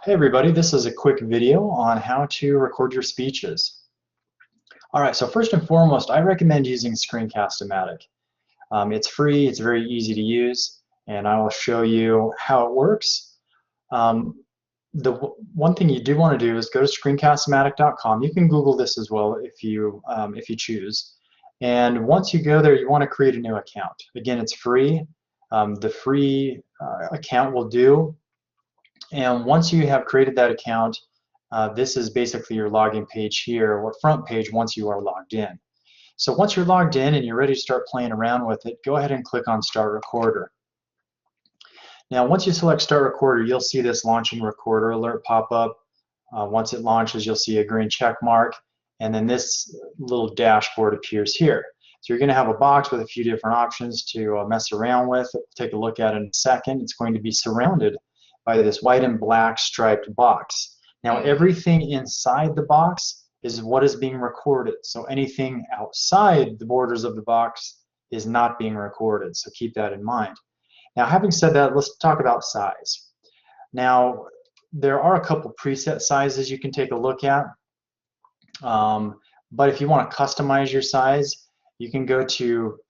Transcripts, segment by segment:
Hey everybody, this is a quick video on how to record your speeches. Alright, so first and foremost, I recommend using Screencastomatic. It's free, it's very easy to use, and I will show you how it works. The one thing you do want to do is go to screencastomatic.com. You can Google this as well if you choose. And once you go there, you want to create a new account. Again, it's free. The free account will do. And once you have created that account, this is basically your login page here, or front page once you are logged in. So once you're logged in and you're ready to start playing around with it, go ahead and click on Start Recorder. Now once you select Start Recorder, you'll see this launching recorder alert pop up. Once it launches, you'll see a green check mark, and then this little dashboard appears here. So you're going to have a box with a few different options to mess around with. We'll take a look at it in a second. It's going to be surrounded by this white and black striped box. Now everything inside the box is what is being recorded. So anything outside the borders of the box is not being recorded. So keep that in mind. Now having said that, let's talk about size. Now there are a couple preset sizes you can take a look at. But if you want to customize your size, you can go to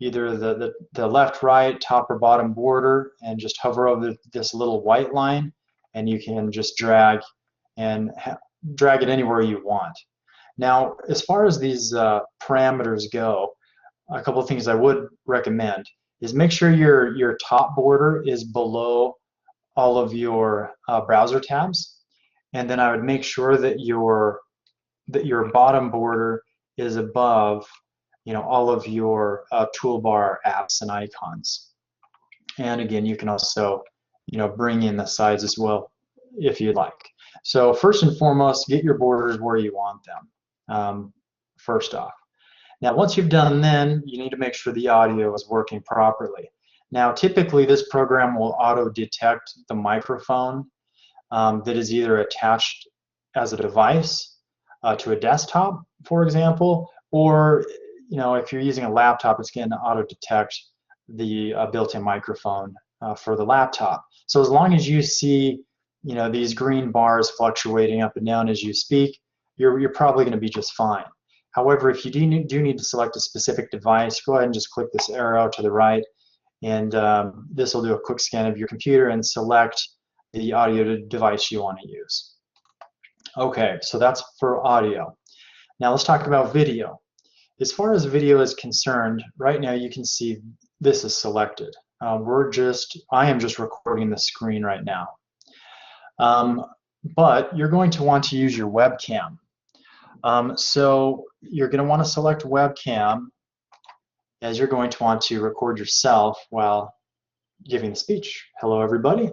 either the left, right, top, or bottom border and just hover over this little white line, and you can just drag it anywhere you want. Now, as far as these parameters go, a couple of things I would recommend is make sure your top border is below all of your browser tabs, and then I would make sure that your bottom border is above all of your toolbar apps and icons. And again, you can also bring in the sides as well if you'd like. So first and foremost, get your borders where you want them first off. Now once you've done then, you need to make sure the audio is working properly. Now typically this program will auto detect the microphone that is either attached as a device to a desktop, for example, or if you're using a laptop, it's going to auto detect the built-in microphone for the laptop. So as long as you see these green bars fluctuating up and down as you speak, you're probably going to be just fine. However, if you do need to select a specific device, go ahead and just click this arrow to the right, and this will do a quick scan of your computer and select the audio device you want to use. Okay, so that's for audio. Now let's talk about video. As far as video is concerned, right now you can see this is selected. I am just recording the screen right now. But you're going to want to use your webcam. So you're going to want to select webcam, as you're going to want to record yourself while giving the speech. Hello everybody.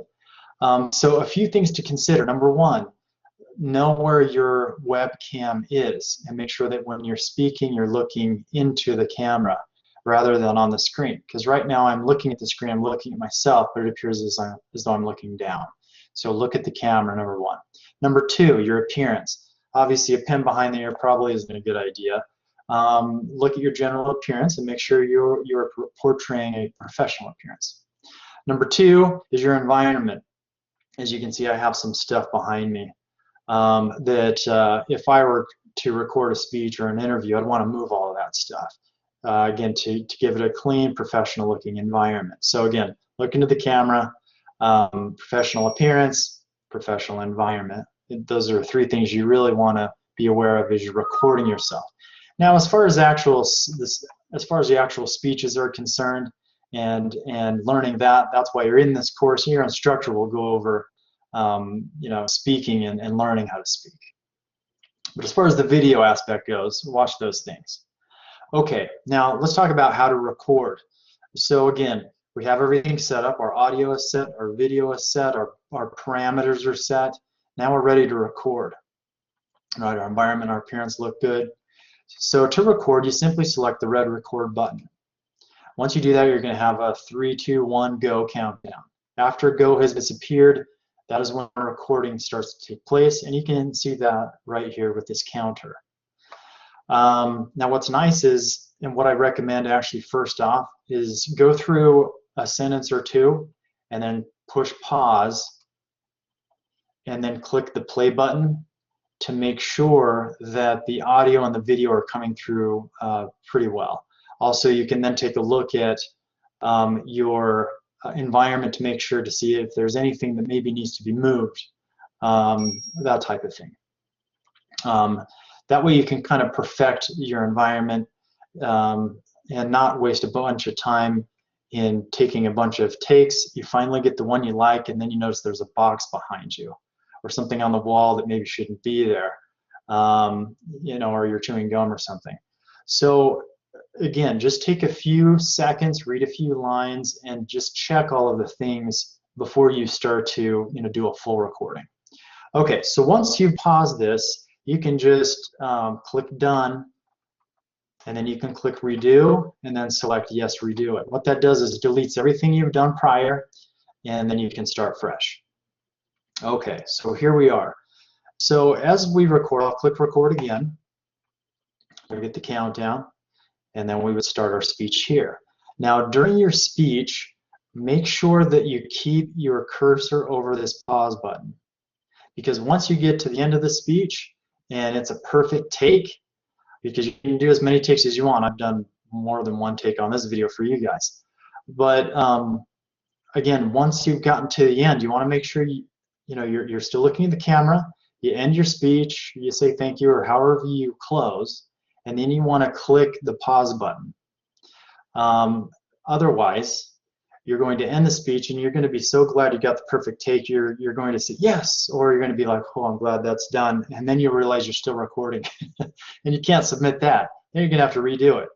So a few things to consider. Number one, know where your webcam is and make sure that when you're speaking you're looking into the camera rather than on the screen, because right now I'm looking at the screen, I'm looking at myself, but it appears as though I'm looking down. So look at the camera, number one. Number two, your appearance. Obviously a pen behind the ear probably isn't a good idea. Look at your general appearance and make sure you're portraying a professional appearance. Number two is your environment. As you can see, I have some stuff behind me that if I were to record a speech or an interview, I'd want to move all of that stuff. Again, to give it a clean, professional looking environment. So again, look into the camera, professional appearance, professional environment. Those are three things you really want to be aware of as you're recording yourself. Now, as far as the actual speeches are concerned, and learning that's why you're in this course. Your instructor will go over speaking and learning how to speak. But as far as the video aspect goes, watch those things. Okay, now let's talk about how to record. So again, we have everything set up. Our audio is set, our video is set, our parameters are set. Now we're ready to record. All right, our environment, our appearance look good. So to record, you simply select the red record button. Once you do that, you're going to have a 3, 2, 1, go countdown. After go has disappeared, that is when the recording starts to take place, and you can see that right here with this counter. Now what's nice is, and what I recommend actually first off, is go through a sentence or two and then push pause and then click the play button to make sure that the audio and the video are coming through pretty well. Also, you can then take a look at your environment to make sure to see if there's anything that maybe needs to be moved, that type of thing. That way you can kind of perfect your environment and not waste a bunch of time in taking a bunch of takes. You finally get the one you like, and then you notice there's a box behind you or something on the wall that maybe shouldn't be there, you know, or you're chewing gum or something. So again, just take a few seconds, read a few lines, and just check all of the things before you start to, you know, do a full recording. Okay, so once you pause this, you can just click done, and then you can click redo, and then select yes, redo it. What that does is deletes everything you've done prior, and then you can start fresh. Okay, so here we are. So as we record, I'll click record again. We'll get the countdown, and then we would start our speech here. Now during your speech, make sure that you keep your cursor over this pause button, because once you get to the end of the speech and it's a perfect take, because you can do as many takes as you want. I've done more than one take on this video for you guys. But again, once you've gotten to the end, you want to make sure you're still looking at the camera. You end your speech, you say thank you or however you close, and then you want to click the pause button. Otherwise, you're going to end the speech and you're going to be so glad you got the perfect take, you're going to say yes, or you're going to be like, oh, I'm glad that's done, and then you realize you're still recording and you can't submit that. Then you're going to have to redo it.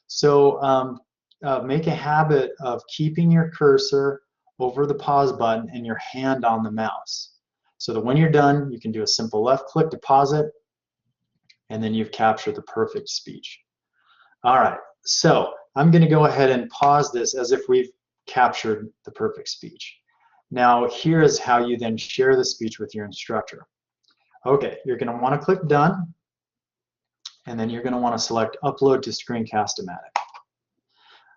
So make a habit of keeping your cursor over the pause button and your hand on the mouse, so that when you're done, you can do a simple left click to pause it, and then you've captured the perfect speech. All right, so I'm going to go ahead and pause this as if we've captured the perfect speech. Now here is how you then share the speech with your instructor. Okay, you're going to want to click done, and then you're going to want to select upload to Screencastomatic.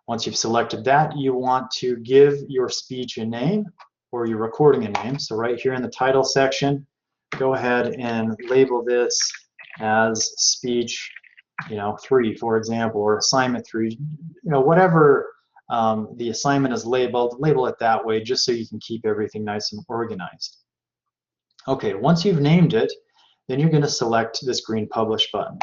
Once you've selected that, you want to give your speech a name, or your recording a name. So right here in the title section, go ahead and label this as speech 3, for example, or assignment 3, whatever the assignment is labeled, label it that way, just so you can keep everything nice and organized. Okay, once you've named it, then you're going to select this green publish button.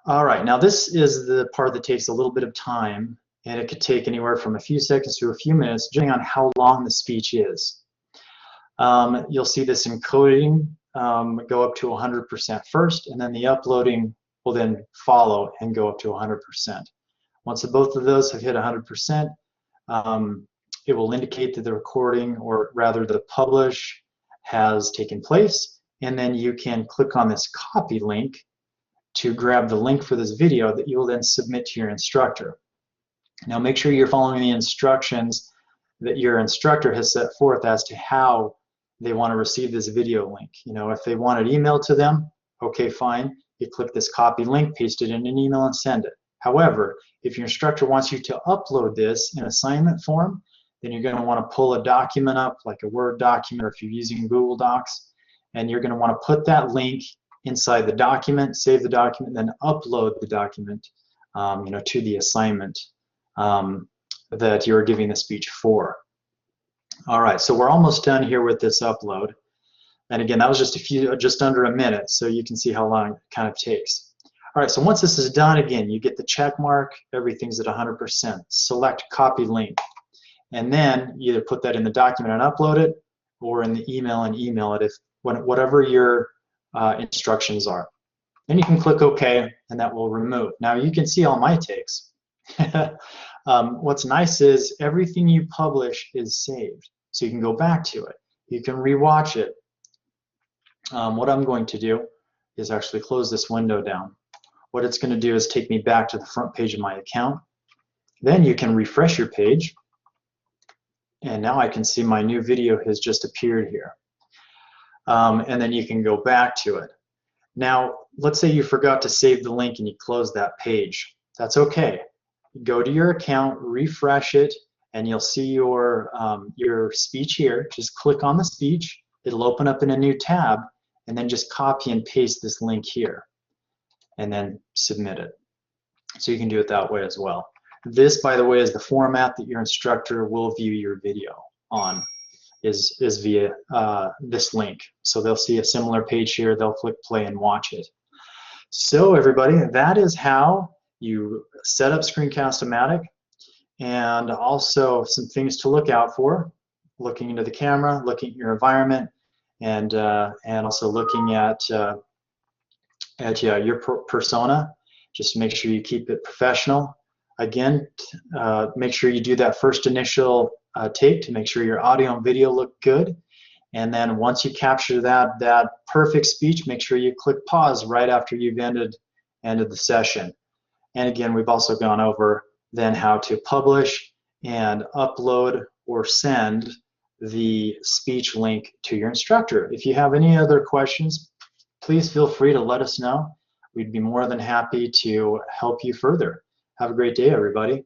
All right, now this is the part that takes a little bit of time, and it could take anywhere from a few seconds to a few minutes, depending on how long the speech is. You'll see this encoding go up to 100% first, and then the uploading will then follow and go up to 100%. Once both of those have hit 100%, it will indicate that the recording, or rather the publish, has taken place, and then you can click on this copy link to grab the link for this video that you will then submit to your instructor. Now make sure you're following the instructions that your instructor has set forth as to how they want to receive this video link. If they want it emailed to them, okay, fine. You click this copy link, paste it in an email, and send it. However, if your instructor wants you to upload this in assignment form, then you're going to want to pull a document up, like a Word document, or if you're using Google Docs, and you're going to want to put that link inside the document, save the document, then upload the document to the assignment that you're giving the speech for. All right, so we're almost done here with this upload. And again, that was just under a minute, so you can see how long it kind of takes. All right, so once this is done, again, you get the check mark, everything's at 100%. Select copy link, and then either put that in the document and upload it, or in the email and email it, whatever your instructions are. Then you can click OK, and that will remove. Now you can see all my takes. What's nice is everything you publish is saved, so you can go back to it. You can rewatch it. What I'm going to do is actually close this window down. What it's going to do is take me back to the front page of my account. Then you can refresh your page, and now I can see my new video has just appeared here. And then you can go back to it. Now, let's say you forgot to save the link and you close that page. That's okay. Go to your account, refresh it, and you'll see your speech here. Just click on the speech. It'll open up in a new tab, and then just copy and paste this link here, and then submit it. So you can do it that way as well. This, by the way, is the format that your instructor will view your video on, is via this link. So they'll see a similar page here, they'll click play and watch it. So everybody, that is how you set up Screencast-O-Matic, and also some things to look out for: looking into the camera, looking at your environment, and also looking at your persona. Just make sure you keep it professional. Again, make sure you do that first initial take to make sure your audio and video look good. And then once you capture that perfect speech, make sure you click pause right after you've ended the session. And again, we've also gone over then how to publish and upload or send the speech link to your instructor. If you have any other questions, please feel free to let us know. We'd be more than happy to help you further. Have a great day, everybody.